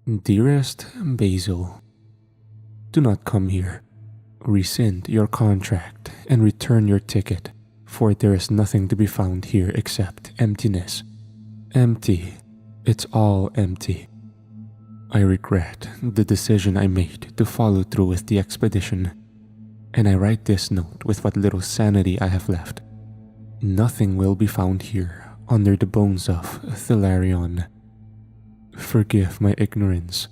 Dearest Basil, do not come here. Rescind your contract and return your ticket, for there is nothing to be found here except emptiness. Empty. It's all empty. I regret the decision I made to follow through with the expedition, and I write this note with what little sanity I have left. Nothing will be found here under the bones of Thalarion. Forgive my ignorance.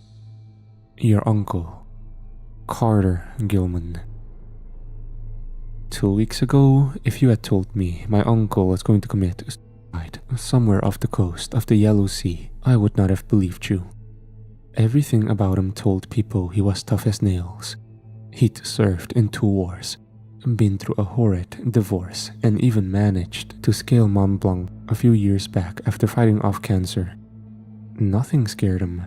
Your uncle, Carter Gilman. 2 weeks ago, if you had told me my uncle was going to commit suicide somewhere off the coast of the Yellow Sea, I would not have believed you. Everything about him told people he was tough as nails. He'd served in 2 wars, been through a horrid divorce, and even managed to scale Mont Blanc a few years back after fighting off cancer. Nothing scared him.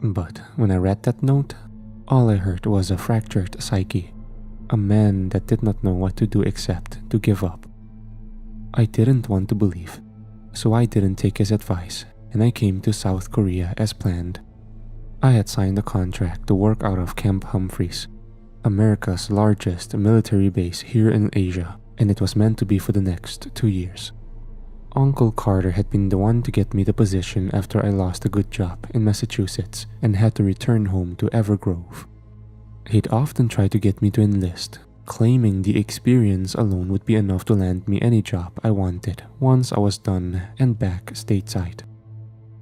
But when I read that note, all I heard was a fractured psyche, a man that did not know what to do except to give up. I didn't want to believe, so I didn't take his advice, and I came to South Korea as planned. I had signed a contract to work out of Camp Humphreys, America's largest military base here in Asia, and it was meant to be for the next 2 years. Uncle Carter had been the one to get me the position after I lost a good job in Massachusetts and had to return home to Evergrove. He'd often tried to get me to enlist, claiming the experience alone would be enough to land me any job I wanted once I was done and back stateside.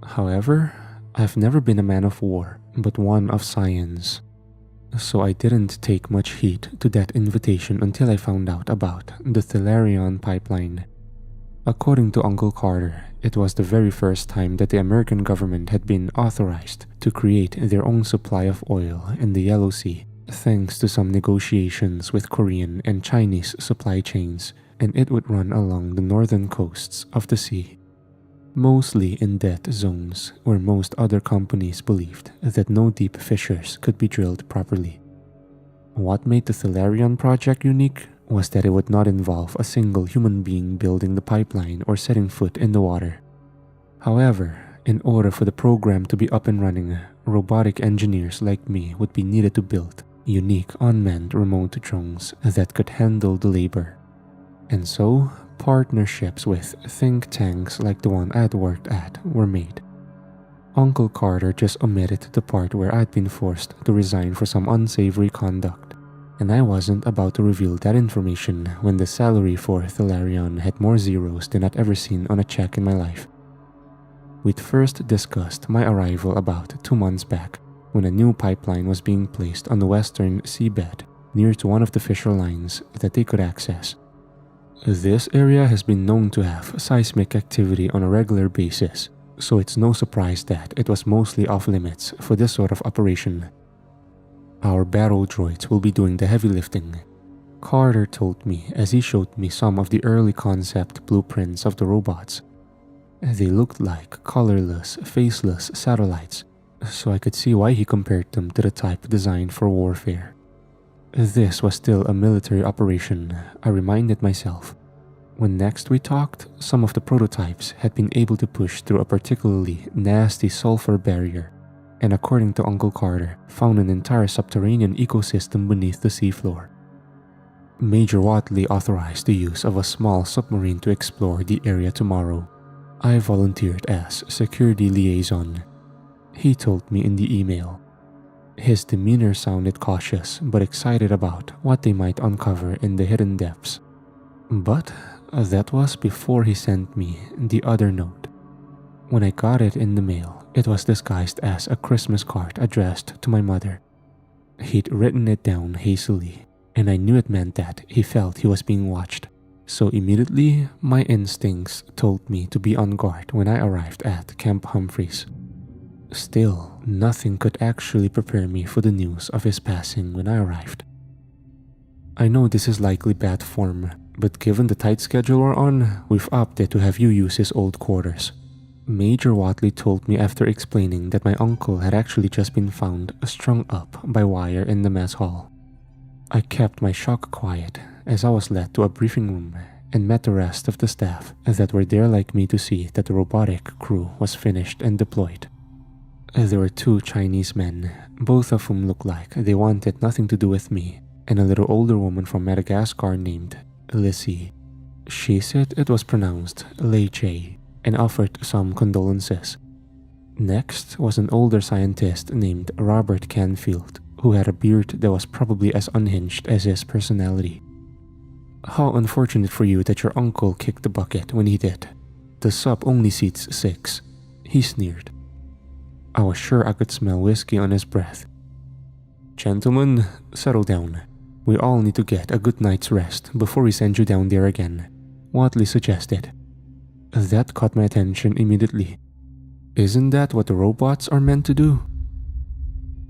However, I've never been a man of war, but one of science. So I didn't take much heed to that invitation until I found out about the Thalarion pipeline. According to Uncle Carter, it was the very first time that the American government had been authorized to create their own supply of oil in the Yellow Sea, thanks to some negotiations with Korean and Chinese supply chains, and it would run along the northern coasts of the sea. Mostly in dead zones where most other companies believed that no deep fissures could be drilled properly. What made the Thalarion project unique was that it would not involve a single human being building the pipeline or setting foot in the water. However, in order for the program to be up and running, robotic engineers like me would be needed to build unique unmanned remote drones that could handle the labor. And so, partnerships with think tanks like the one I'd worked at were made. Uncle Carter just omitted the part where I'd been forced to resign for some unsavory conduct, and I wasn't about to reveal that information when the salary for Thalarion had more zeros than I'd ever seen on a check in my life. We'd first discussed my arrival about 2 months back, when a new pipeline was being placed on the western seabed near to one of the fissure lines that they could access. This area has been known to have seismic activity on a regular basis, so it's no surprise that it was mostly off-limits for this sort of operation. Our battle droids will be doing the heavy lifting, Carter told me as he showed me some of the early concept blueprints of the robots. They looked like colorless, faceless satellites, so I could see why he compared them to the type designed for warfare. This was still a military operation, I reminded myself. When next we talked, some of the prototypes had been able to push through a particularly nasty sulfur barrier, and according to Uncle Carter, found an entire subterranean ecosystem beneath the seafloor. Major Watley authorized the use of a small submarine to explore the area tomorrow. I volunteered as security liaison. He told me in the email. His demeanor sounded cautious but excited about what they might uncover in the hidden depths. But that was before he sent me the other note. When I got it in the mail, it was disguised as a Christmas card addressed to my mother. He'd written it down hastily, and I knew it meant that he felt he was being watched. So immediately, my instincts told me to be on guard when I arrived at Camp Humphreys. Still, nothing could actually prepare me for the news of his passing when I arrived. I know this is likely bad form, but given the tight schedule we're on, we've opted to have you use his old quarters. Major Watley told me after explaining that my uncle had actually just been found strung up by wire in the mess hall. I kept my shock quiet as I was led to a briefing room and met the rest of the staff that were there like me to see that the robotic crew was finished and deployed. There were two Chinese men, both of whom looked like they wanted nothing to do with me, and a little older woman from Madagascar named Lissy. She said it was pronounced Lei Che and offered some condolences. Next was an older scientist named Robert Canfield, who had a beard that was probably as unhinged as his personality. "How unfortunate for you that your uncle kicked the bucket when he did. The sub only seats 6, he sneered. I was sure I could smell whiskey on his breath. "Gentlemen, settle down. We all need to get a good night's rest before we send you down there again," Watley suggested. That caught my attention immediately. Isn't that what the robots are meant to do?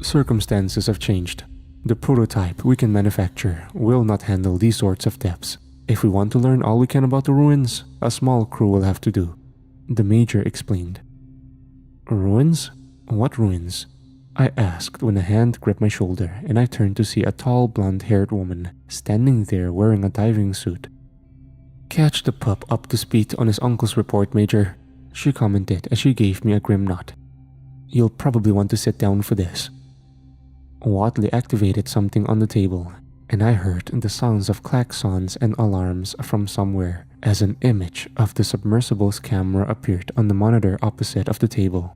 Circumstances have changed. The prototype we can manufacture will not handle these sorts of depths. If we want to learn all we can about the ruins, a small crew will have to do, the Major explained. Ruins? What ruins? I asked when a hand gripped my shoulder and I turned to see a tall blonde-haired woman standing there wearing a diving suit. "Catch the pup up to speed on his uncle's report, Major," she commented as she gave me a grim nod. "You'll probably want to sit down for this." Watley activated something on the table, and I heard the sounds of klaxons and alarms from somewhere as an image of the submersible's camera appeared on the monitor opposite of the table.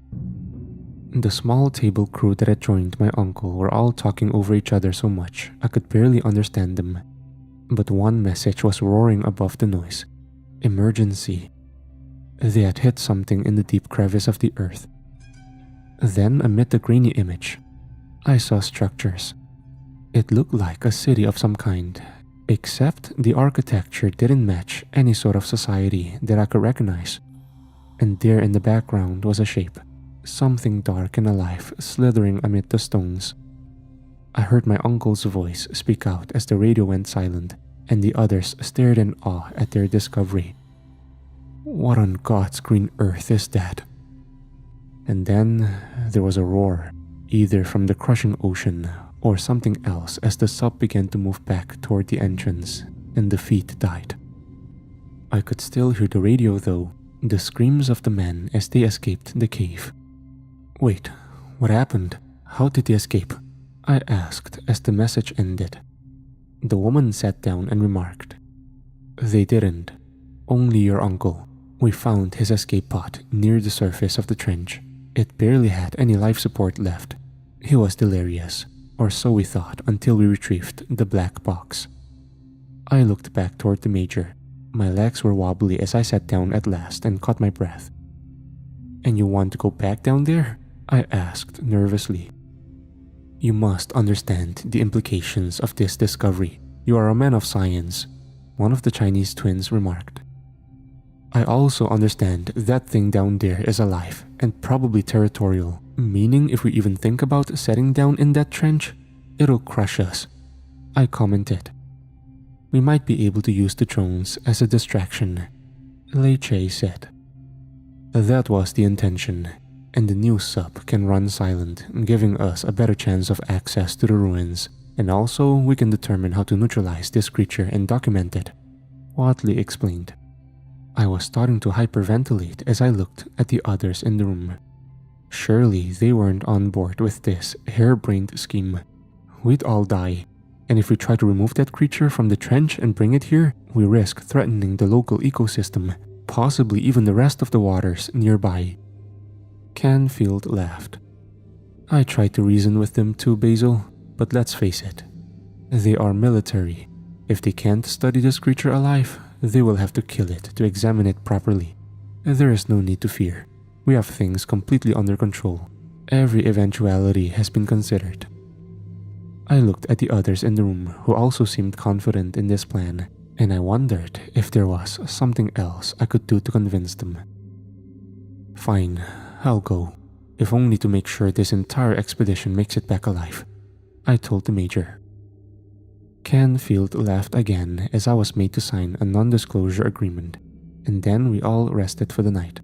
The small table crew that had joined my uncle were all talking over each other so much I could barely understand them. But one message was roaring above the noise. Emergency. They had hit something in the deep crevice of the earth. Then, amid the grainy image, I saw structures. It looked like a city of some kind, except the architecture didn't match any sort of society that I could recognize. And there in the background was a shape, something dark and alive slithering amid the stones. I heard my uncle's voice speak out as the radio went silent, and the others stared in awe at their discovery. What on God's green earth is that? And then there was a roar, either from the crushing ocean or something else as the sub began to move back toward the entrance, and the feet died. I could still hear the radio though, the screams of the men as they escaped the cave. Wait, what happened? How did they escape? I asked as the message ended. The woman sat down and remarked, "They didn't. Only your uncle. We found his escape pod near the surface of the trench. It barely had any life support left. He was delirious, or so we thought until we retrieved the black box." I looked back toward the Major. My legs were wobbly as I sat down at last and caught my breath. "And you want to go back down there?" I asked nervously. "You must understand the implications of this discovery. You are a man of science," one of the Chinese twins remarked. "I also understand that thing down there is alive and probably territorial, meaning if we even think about setting down in that trench, it'll crush us," I commented. "We might be able to use the drones as a distraction," Lei Che said. That was the intention, and the new sub can run silent, giving us a better chance of access to the ruins, and also we can determine how to neutralize this creature and document it, Watley explained. I was starting to hyperventilate as I looked at the others in the room. Surely they weren't on board with this harebrained scheme. We'd all die, and if we try to remove that creature from the trench and bring it here, we risk threatening the local ecosystem, possibly even the rest of the waters nearby. Canfield laughed. I tried to reason with them too, Basil, but let's face it. They are military. If they can't study this creature alive, they will have to kill it to examine it properly. There is no need to fear. We have things completely under control. Every eventuality has been considered. I looked at the others in the room who also seemed confident in this plan, and I wondered if there was something else I could do to convince them. Fine, I'll go, if only to make sure this entire expedition makes it back alive, I told the Major. Canfield laughed again as I was made to sign a non-disclosure agreement, and then we all rested for the night.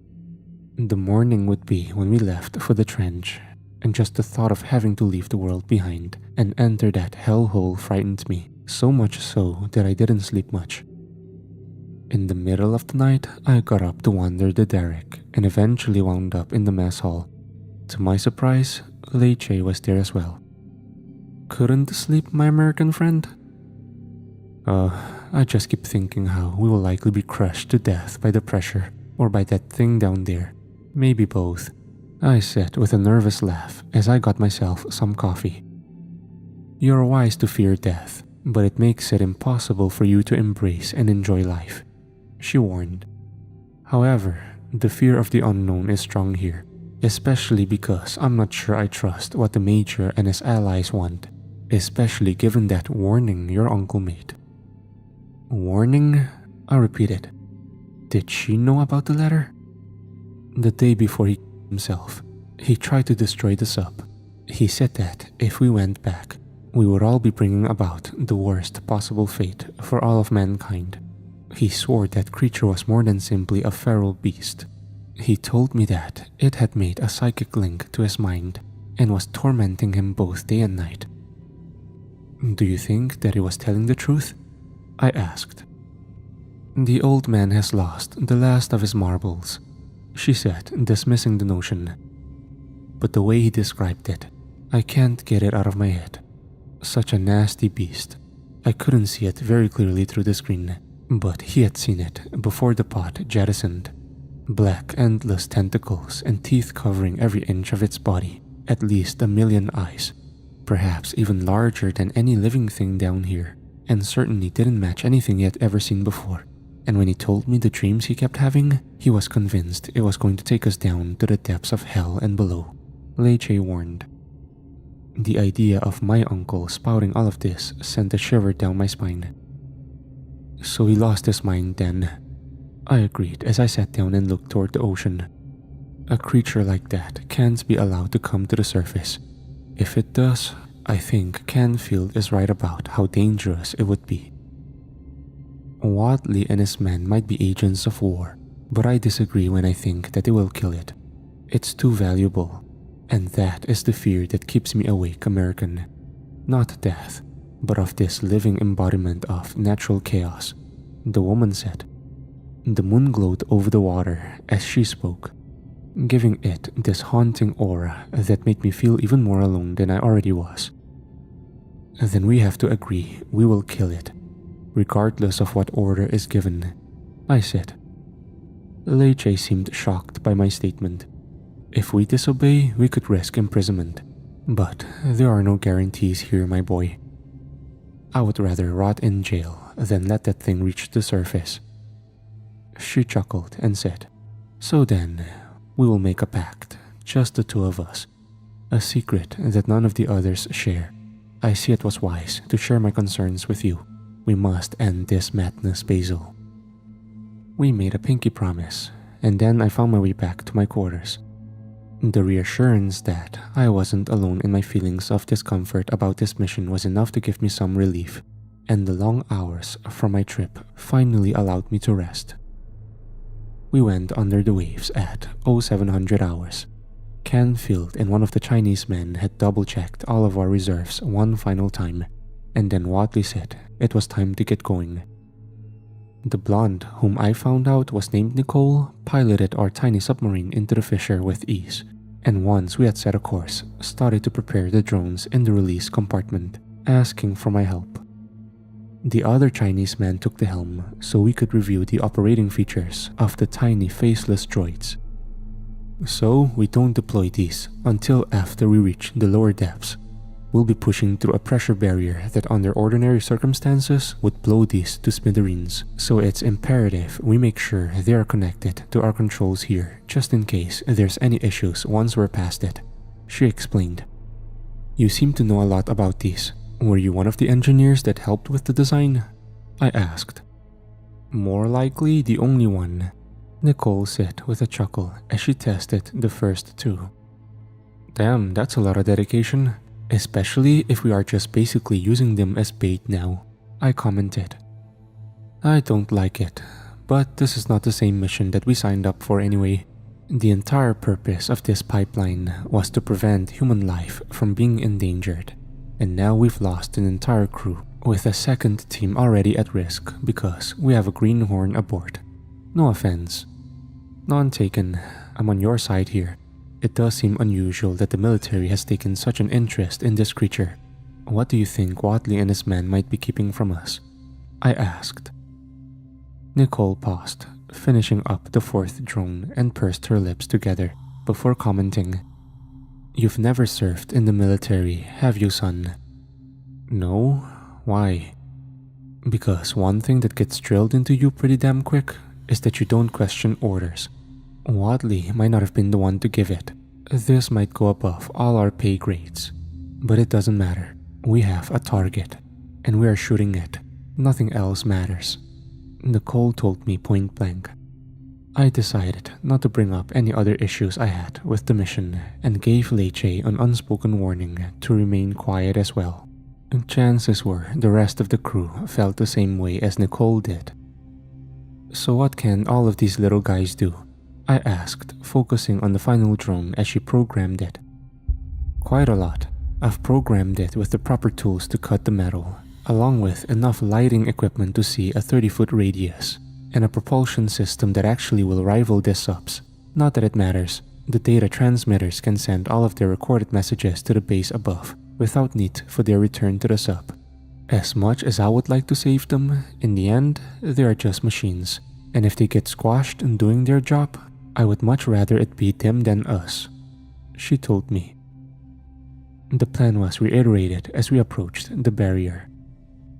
The morning would be when we left for the trench, and just the thought of having to leave the world behind and enter that hellhole frightened me, so much so that I didn't sleep much. In the middle of the night, I got up to wander the derrick and eventually wound up in the mess hall. To my surprise, Lei Che was there as well. Couldn't sleep, my American friend? I just keep thinking how we will likely be crushed to death by the pressure or by that thing down there. Maybe both, I said with a nervous laugh as I got myself some coffee. You're wise to fear death, but it makes it impossible for you to embrace and enjoy life, she warned. However, the fear of the unknown is strong here, especially because I'm not sure I trust what the Major and his allies want, especially given that warning your uncle made. Warning? I repeated. Did she know about the letter? The day before he killed himself, he tried to destroy the sub. He said that if we went back, we would all be bringing about the worst possible fate for all of mankind. He swore that creature was more than simply a feral beast. He told me that it had made a psychic link to his mind and was tormenting him both day and night. Do you think that he was telling the truth? I asked. The old man has lost the last of his marbles, she said, dismissing the notion. But the way he described it, I can't get it out of my head. Such a nasty beast. I couldn't see it very clearly through the screen, but he had seen it before the pot jettisoned. Black, endless tentacles and teeth covering every inch of its body, at least 1 million eyes, perhaps even larger than any living thing down here, and certainly didn't match anything he had ever seen before. And when he told me the dreams he kept having, he was convinced it was going to take us down to the depths of hell and below, Lei Che warned. The idea of my uncle spouting all of this sent a shiver down my spine. So he lost his mind then, I agreed as I sat down and looked toward the ocean. A creature like that can't be allowed to come to the surface. If it does, I think Canfield is right about how dangerous it would be. Watley and his men might be agents of war, but I disagree when I think that they will kill it. It's too valuable. And that is the fear that keeps me awake, American. Not death, but of this living embodiment of natural chaos, the woman said. The moon glowed over the water as she spoke, giving it this haunting aura that made me feel even more alone than I already was. Then we have to agree we will kill it, regardless of what order is given, I said. Lei Che seemed shocked by my statement. If we disobey, we could risk imprisonment. But there are no guarantees here, my boy. I would rather rot in jail than let that thing reach the surface. She chuckled and said, So then, we will make a pact, just the two of us. A secret that none of the others share. I see it was wise to share my concerns with you. We must end this madness, Basil. We made a pinky promise, and then I found my way back to my quarters. The reassurance that I wasn't alone in my feelings of discomfort about this mission was enough to give me some relief, and the long hours from my trip finally allowed me to rest. We went under the waves at 0700 hours. Canfield and one of the Chinese men had double-checked all of our reserves one final time, and then Watley said it was time to get going. The blonde, whom I found out was named Nicole, piloted our tiny submarine into the fissure with ease, and once we had set a course, started to prepare the drones in the release compartment, asking for my help. The other Chinese man took the helm so we could review the operating features of the tiny faceless droids. So we don't deploy these until after we reach the lower depths. We'll be pushing through a pressure barrier that under ordinary circumstances would blow these to smithereens, so it's imperative we make sure they are connected to our controls here just in case there's any issues once we're past it, she explained. You seem to know a lot about these. Were you one of the engineers that helped with the design? I asked. More likely the only one, Nicole said with a chuckle as she tested the first two. Damn, that's a lot of dedication. Especially if we are just basically using them as bait now, I commented. I don't like it, but this is not the same mission that we signed up for anyway. The entire purpose of this pipeline was to prevent human life from being endangered, and now we've lost an entire crew, with a second team already at risk because we have a greenhorn aboard. No offense. None taken, I'm on your side here. It does seem unusual that the military has taken such an interest in this creature. What do you think Watley and his men might be keeping from us? I asked. Nicole paused, finishing up the fourth drone, and pursed her lips together before commenting, "You've never served in the military, have you, son?" "No. Why?" "Because one thing that gets drilled into you pretty damn quick is that you don't question orders. Watley might not have been the one to give it. This might go above all our pay grades. But it doesn't matter. We have a target, and we are shooting it. Nothing else matters." Nicole told me point blank. I decided not to bring up any other issues I had with the mission and gave Leche an unspoken warning to remain quiet as well. Chances were the rest of the crew felt the same way as Nicole did. "So what can all of these little guys do?" I asked, focusing on the final drone as she programmed it. "Quite a lot. I've programmed it with the proper tools to cut the metal, along with enough lighting equipment to see a 30-foot radius, and a propulsion system that actually will rival this sub's. Not that it matters. The data transmitters can send all of their recorded messages to the base above without need for their return to the sub. As much as I would like to save them, in the end, they are just machines, and if they get squashed in doing their job, I would much rather it be them than us," she told me. The plan was reiterated as we approached the barrier.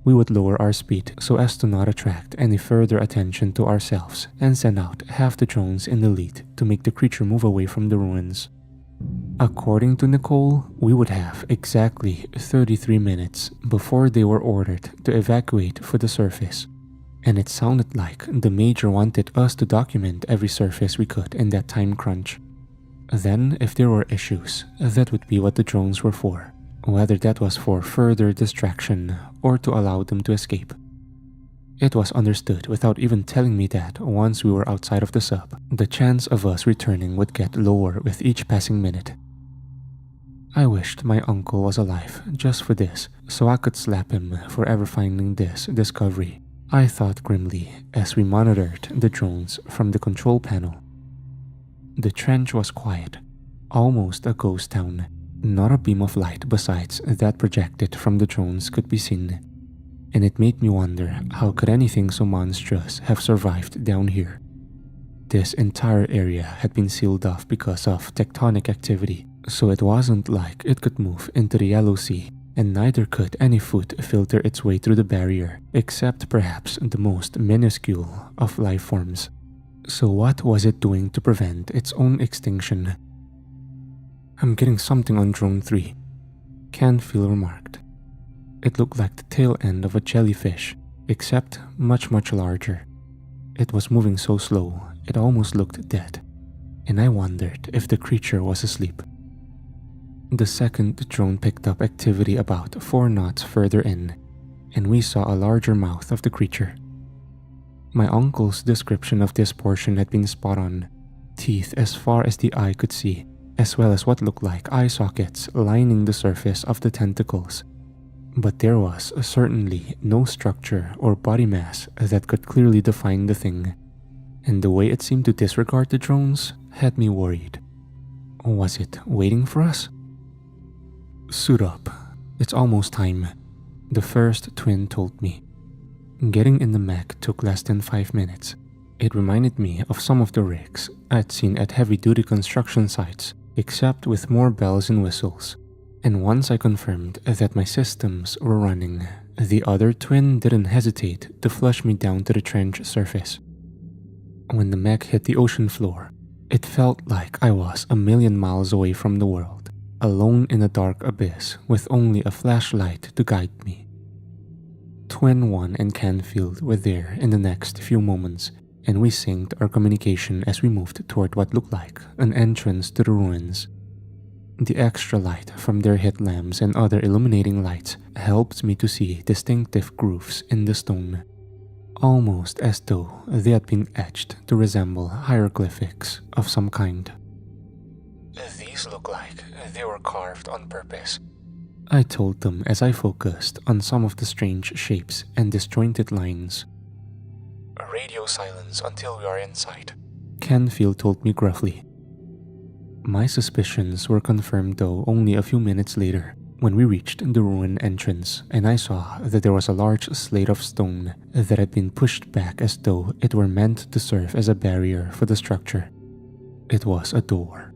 We would lower our speed so as to not attract any further attention to ourselves and send out half the drones in the lead to make the creature move away from the ruins. According to Nicole, we would have exactly 33 minutes before they were ordered to evacuate for the surface, and it sounded like the Major wanted us to document every surface we could in that time crunch. Then, if there were issues, that would be what the drones were for, whether that was for further distraction or to allow them to escape. It was understood without even telling me that once we were outside of the sub, the chance of us returning would get lower with each passing minute. I wished my uncle was alive just for this, so I could slap him for ever finding this discovery, I thought grimly as we monitored the drones from the control panel. The trench was quiet, almost a ghost town. Not a beam of light besides that projected from the drones could be seen, and it made me wonder how could anything so monstrous have survived down here. This entire area had been sealed off because of tectonic activity, so it wasn't like it could move into the Yellow Sea, and neither could any food filter its way through the barrier, except perhaps the most minuscule of life forms. So what was it doing to prevent its own extinction? "I'm getting something on drone 3, Canfield remarked. It looked like the tail end of a jellyfish, except much larger. It was moving so slow, it almost looked dead, and I wondered if the creature was asleep. The second drone picked up activity about 4 knots further in, and we saw a larger mouth of the creature. My uncle's description of this portion had been spot on. Teeth as far as the eye could see, as well as what looked like eye sockets lining the surface of the tentacles. But there was certainly no structure or body mass that could clearly define the thing, and the way it seemed to disregard the drones had me worried. Was it waiting for us? "Suit up. It's almost time," the first twin told me. Getting in the mech took less than 5 minutes. It reminded me of some of the rigs I'd seen at heavy-duty construction sites, except with more bells and whistles. And once I confirmed that my systems were running, the other twin didn't hesitate to flush me down to the trench surface. When the mech hit the ocean floor, it felt like I was a million miles away from the world, alone in a dark abyss with only a flashlight to guide me. Twin 1 and Canfield were there in the next few moments, and we synced our communication as we moved toward what looked like an entrance to the ruins. The extra light from their headlamps and other illuminating lights helped me to see distinctive grooves in the stone, almost as though they had been etched to resemble hieroglyphics of some kind. "These look like they were carved on purpose," I told them as I focused on some of the strange shapes and disjointed lines. "Radio silence until we are inside," Canfield told me gruffly. My suspicions were confirmed though only a few minutes later when we reached the ruin entrance and I saw that there was a large slate of stone that had been pushed back as though it were meant to serve as a barrier for the structure. It was a door.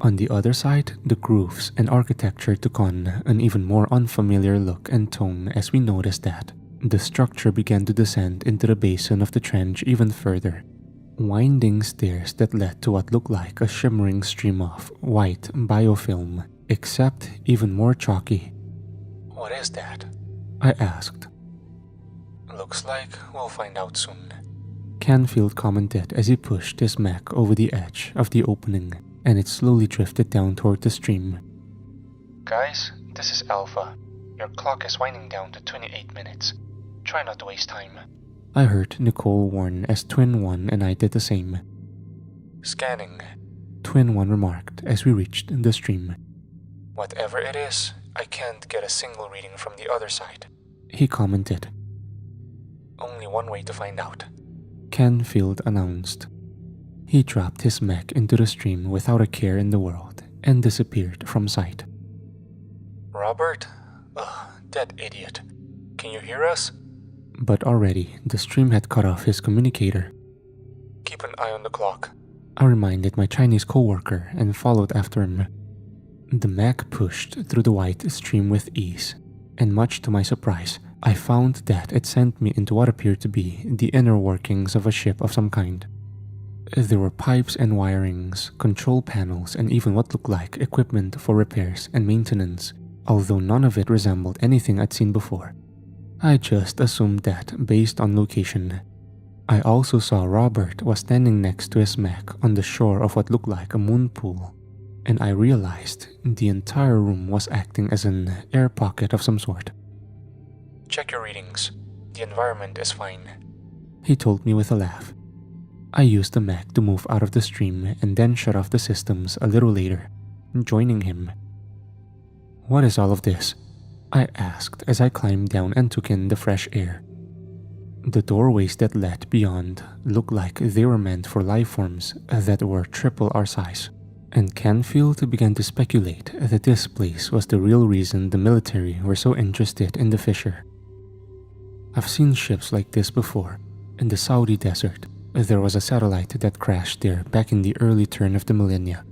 On the other side, the grooves and architecture took on an even more unfamiliar look and tone as we noticed that the structure began to descend into the basin of the trench even further. Winding stairs that led to what looked like a shimmering stream of white biofilm, except even more chalky. "What is that?" I asked. "Looks like we'll find out soon," Canfield commented as he pushed his mech over the edge of the opening, and it slowly drifted down toward the stream. "Guys, this is Alpha. Your clock is winding down to 28 minutes. Try not to waste time," I heard Nicole warn as Twin 1 and I did the same. "Scanning," Twin 1 remarked as we reached the stream. "Whatever it is, I can't get a single reading from the other side," he commented. "Only one way to find out," Canfield announced. He dropped his mech into the stream without a care in the world and disappeared from sight. "Robert? Ugh, that idiot. Can you hear us?" But already the stream had cut off his communicator. "Keep an eye on the clock," I reminded my Chinese coworker and followed after him. The mech pushed through the white stream with ease, and much to my surprise, I found that it sent me into what appeared to be the inner workings of a ship of some kind. There were pipes and wirings, control panels, and even what looked like equipment for repairs and maintenance, although none of it resembled anything I'd seen before. I just assumed that based on location. I also saw Robert was standing next to his mech on the shore of what looked like a moon pool, and I realized the entire room was acting as an air pocket of some sort. "Check your readings. The environment is fine," he told me with a laugh. I used the mech to move out of the stream and then shut off the systems a little later, joining him. "What is all of this?" I asked as I climbed down and took in the fresh air. The doorways that led beyond looked like they were meant for life forms that were triple our size, and Canfield began to speculate that this place was the real reason the military were so interested in the fissure. "I've seen ships like this before. In the Saudi desert, there was a satellite that crashed there back in the early turn of the millennia.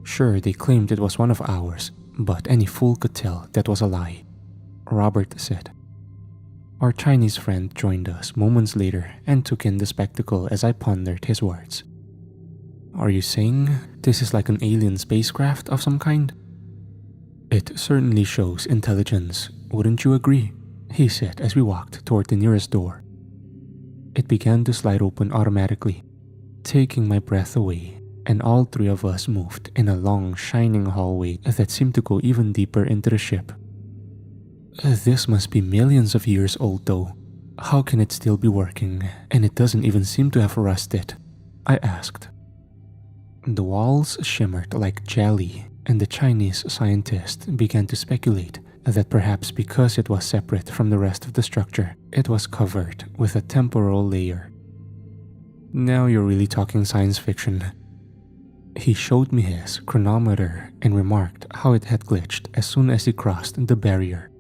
Sure, they claimed it was one of ours, but any fool could tell that was a lie," Robert said. Our Chinese friend joined us moments later and took in the spectacle as I pondered his words. "Are you saying this is like an alien spacecraft of some kind?" "It certainly shows intelligence, wouldn't you agree?" he said as we walked toward the nearest door. It began to slide open automatically, taking my breath away, and all three of us moved in a long, shining hallway that seemed to go even deeper into the ship. "This must be millions of years old though. How can it still be working, and it doesn't even seem to have rusted?" I asked. The walls shimmered like jelly, and the Chinese scientist began to speculate that perhaps because it was separate from the rest of the structure, it was covered with a temporal layer. "Now you're really talking science fiction." He showed me his chronometer and remarked how it had glitched as soon as he crossed the barrier.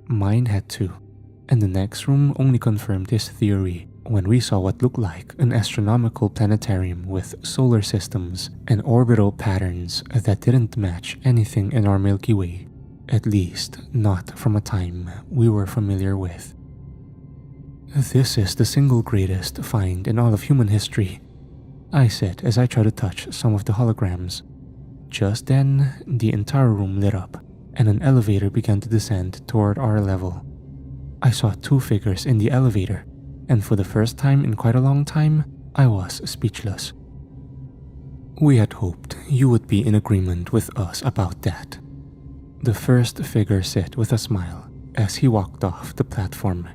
Mine had too, and the next room only confirmed his theory when we saw what looked like an astronomical planetarium with solar systems and orbital patterns that didn't match anything in our Milky Way, at least not from a time we were familiar with. "This is the single greatest find in all of human history," I said as I tried to touch some of the holograms. Just then, the entire room lit up, and an elevator began to descend toward our level. I saw two figures in the elevator, and for the first time in quite a long time, I was speechless. "We had hoped you would be in agreement with us about that," the first figure said with a smile as he walked off the platform.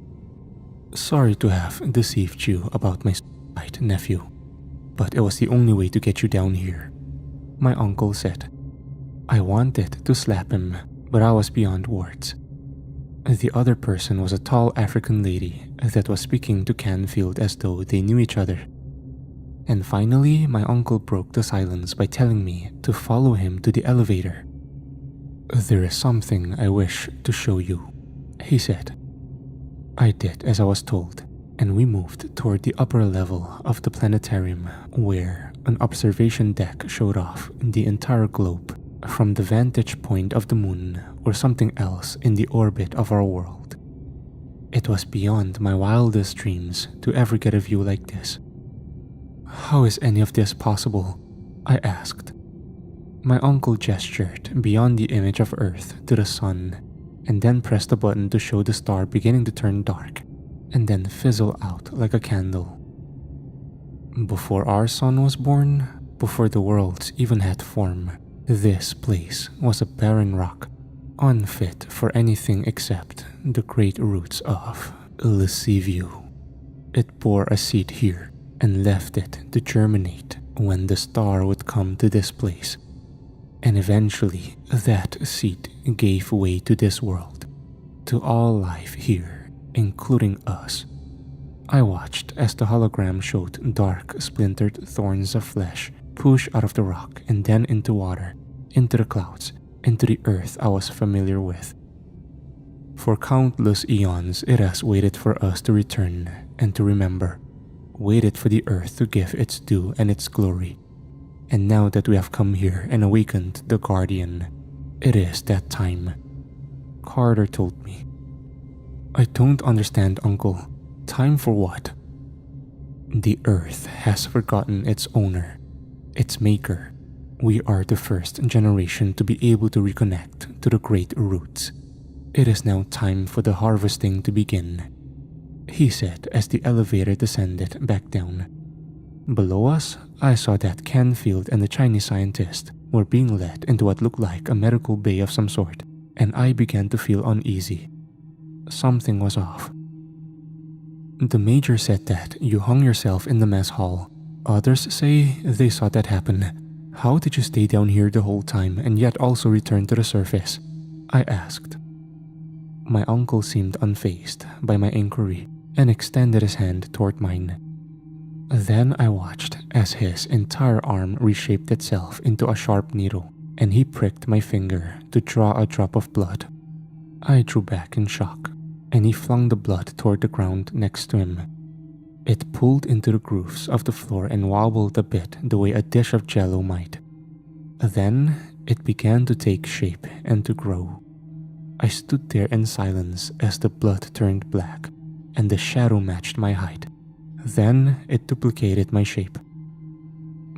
"Sorry to have deceived you about my suicide, nephew, but it was the only way to get you down here," my uncle said. I wanted to slap him, but I was beyond words. The other person was a tall African lady that was speaking to Canfield as though they knew each other. And finally, my uncle broke the silence by telling me to follow him to the elevator. "There is something I wish to show you," he said. I did as I was told, and we moved toward the upper level of the planetarium where an observation deck showed off the entire globe from the vantage point of the moon or something else in the orbit of our world. It was beyond my wildest dreams to ever get a view like this. "How is any of this possible?" I asked. My uncle gestured beyond the image of Earth to the sun and then pressed a button to show the star beginning to turn dark and then fizzle out like a candle. Before our sun was born, before the worlds even had form, this place was a barren rock, unfit for anything except the great roots of Lasciviu. It bore a seed here and left it to germinate when the star would come to this place. And eventually, that seed gave way to this world, to all life here, including us. I watched as the hologram showed dark, splintered thorns of flesh push out of the rock and then into water, into the clouds, into the earth I was familiar with. For countless eons, it has waited for us to return and to remember, waited for the earth to give its due and its glory. And now that we have come here and awakened the Guardian, it is that time. Carter told me. "I don't understand, Uncle. Time for what?" "The earth has forgotten its owner, its maker. We are the first generation to be able to reconnect to the great roots. It is now time for the harvesting to begin," he said as the elevator descended back down. Below us, I saw that Canfield and the Chinese scientist were being led into what looked like a medical bay of some sort, and I began to feel uneasy. Something was off. "The major said that you hung yourself in the mess hall. Others say they saw that happen. How did you stay down here the whole time and yet also return to the surface?" I asked. My uncle seemed unfazed by my inquiry and extended his hand toward mine. Then I watched as his entire arm reshaped itself into a sharp needle, and he pricked my finger to draw a drop of blood. I drew back in shock, and he flung the blood toward the ground next to him. It pulled into the grooves of the floor and wobbled a bit the way a dish of jello might. Then it began to take shape and to grow. I stood there in silence as the blood turned black, and the shadow matched my height. Then it duplicated my shape.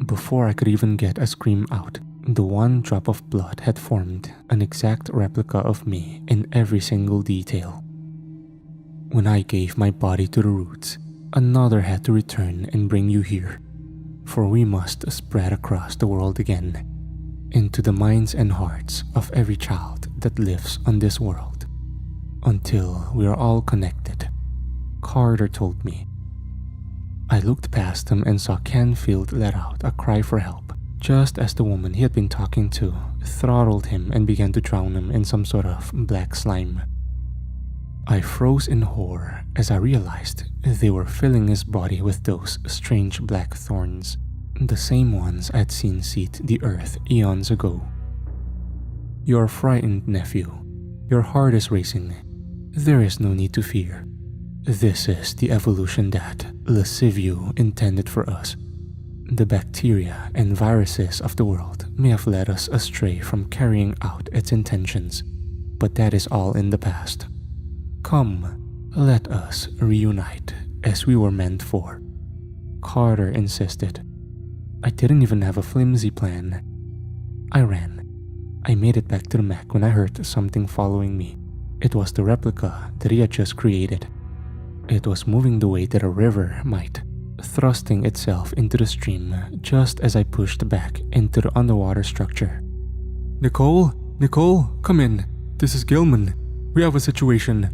Before I could even get a scream out, the one drop of blood had formed an exact replica of me in every single detail. When I gave my body to the roots, another had to return and bring you here, for we must spread across the world again, into the minds and hearts of every child that lives on this world, until we are all connected, Carter told me. I looked past him and saw Canfield let out a cry for help, just as the woman he had been talking to throttled him and began to drown him in some sort of black slime. I froze in horror as I realized they were filling his body with those strange black thorns, the same ones I had seen seed the earth eons ago. "You are frightened, nephew. Your heart is racing. There is no need to fear. This is the evolution that Lasciviu intended for us. The bacteria and viruses of the world may have led us astray from carrying out its intentions, but that is all in the past. Come, let us reunite as we were meant for," Carter insisted. I didn't even have a flimsy plan. I ran. I made it back to the mech when I heard something following me. It was the replica that he had just created. It was moving the way that a river might, thrusting itself into the stream just as I pushed back into the underwater structure. Nicole, come in. This is Gilman. We have a situation."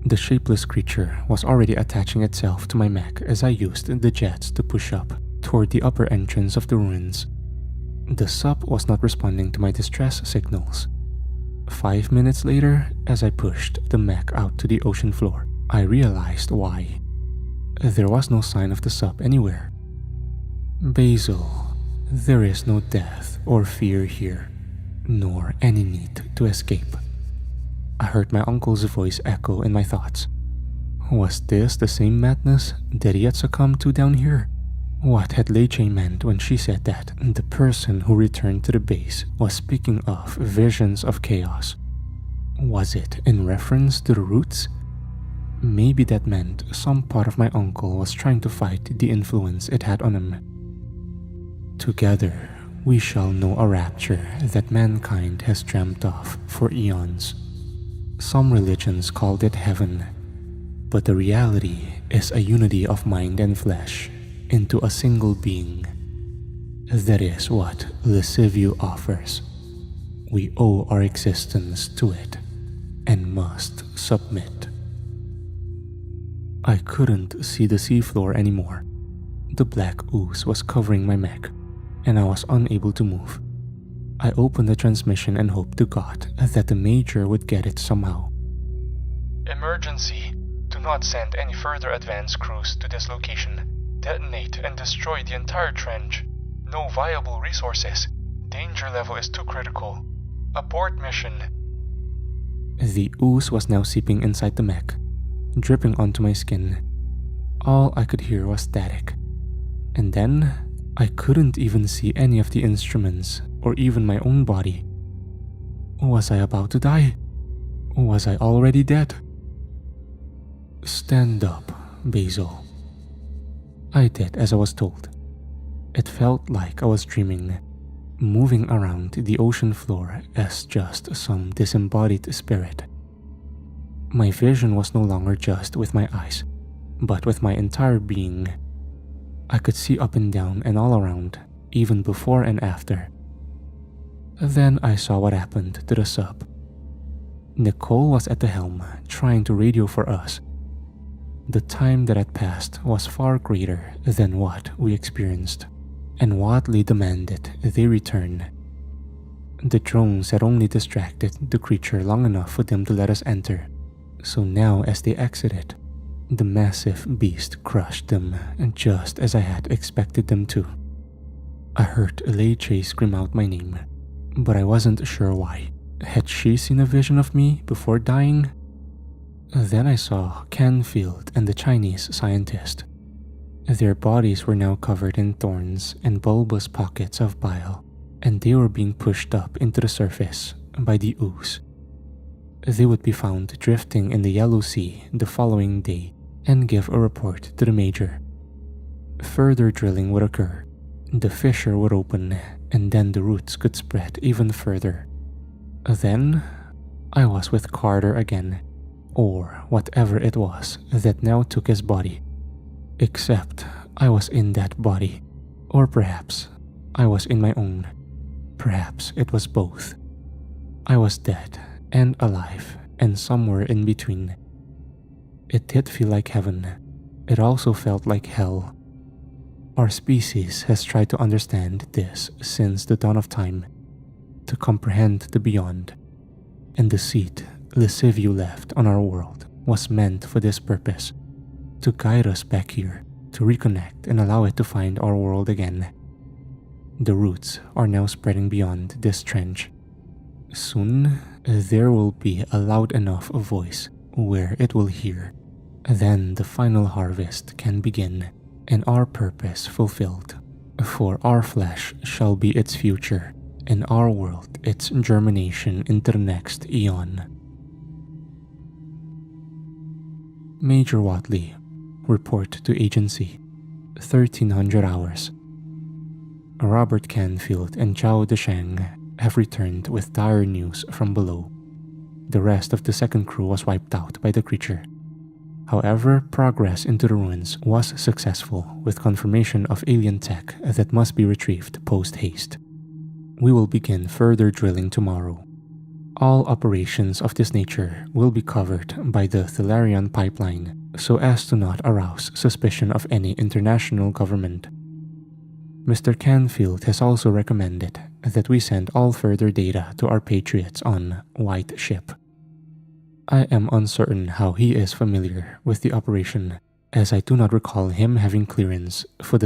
The shapeless creature was already attaching itself to my mech as I used the jets to push up toward the upper entrance of the ruins. The sub was not responding to my distress signals. 5 minutes later, as I pushed the mech out to the ocean floor, I realized why. There was no sign of the sub anywhere. Basil, there is no death or fear here, nor any need to escape. I heard my uncle's voice echo in my thoughts. Was this the same madness that he had succumbed to down here? What had Leche meant when she said that the person who returned to the base was speaking of visions of chaos? Was it in reference to the roots? Maybe that meant some part of my uncle was trying to fight the influence it had on him. Together, we shall know a rapture that mankind has dreamt of for eons. Some religions called it heaven, but the reality is a unity of mind and flesh into a single being. That is what Lascivio offers. We owe our existence to it and must submit. I couldn't see the seafloor anymore. The black ooze was covering my neck, and I was unable to move. I opened the transmission and hoped to God that the Major would get it somehow. Emergency. Do not send any further advance crews to this location. Detonate and destroy the entire trench. No viable resources. Danger level is too critical. Abort mission. The ooze was now seeping inside the mech, dripping onto my skin. All I could hear was static. And then, I couldn't even see any of the instruments or even my own body. Was I about to die? Was I already dead? Stand up, Basil. I did as I was told. It felt like I was dreaming, moving around the ocean floor as just some disembodied spirit. My vision was no longer just with my eyes, but with my entire being. I could see up and down and all around, even before and after. Then I saw what happened to the sub. Nicole was at the helm, trying to radio for us. The time that had passed was far greater than what we experienced, and Wadley demanded they return. The drones had only distracted the creature long enough for them to let us enter, so now as they exited, the massive beast crushed them just as I had expected them to. I heard Leche scream out my name, but I wasn't sure why. Had she seen a vision of me before dying? Then I saw Canfield and the Chinese scientist. Their bodies were now covered in thorns and bulbous pockets of bile, and they were being pushed up into the surface by the ooze. They would be found drifting in the Yellow Sea the following day and give a report to the Major. Further drilling would occur. The fissure would open, and then the roots could spread even further. Then, I was with Carter again, or whatever it was that now took his body. Except I was in that body, or perhaps I was in my own. Perhaps it was both. I was dead and alive and somewhere in between. It did feel like heaven. It also felt like hell. Our species has tried to understand this since the dawn of time, to comprehend the beyond, and the seed Lascivio left on our world was meant for this purpose, to guide us back here, to reconnect and allow it to find our world again. The roots are now spreading beyond this trench. Soon, there will be a loud enough voice where it will hear. Then the final harvest can begin, and our purpose fulfilled. For our flesh shall be its future, and our world its germination into the next eon. Major Watley, report to agency, 1300 hours. Robert Canfield and Zhao Desheng have returned with dire news from below. The rest of the second crew was wiped out by the creature. However, progress into the ruins was successful with confirmation of alien tech that must be retrieved post-haste. We will begin further drilling tomorrow. All operations of this nature will be covered by the Thalarion pipeline so as to not arouse suspicion of any international government. Mr. Canfield has also recommended that we send all further data to our patriots on White Ship. I am uncertain how he is familiar with the operation, as I do not recall him having clearance for the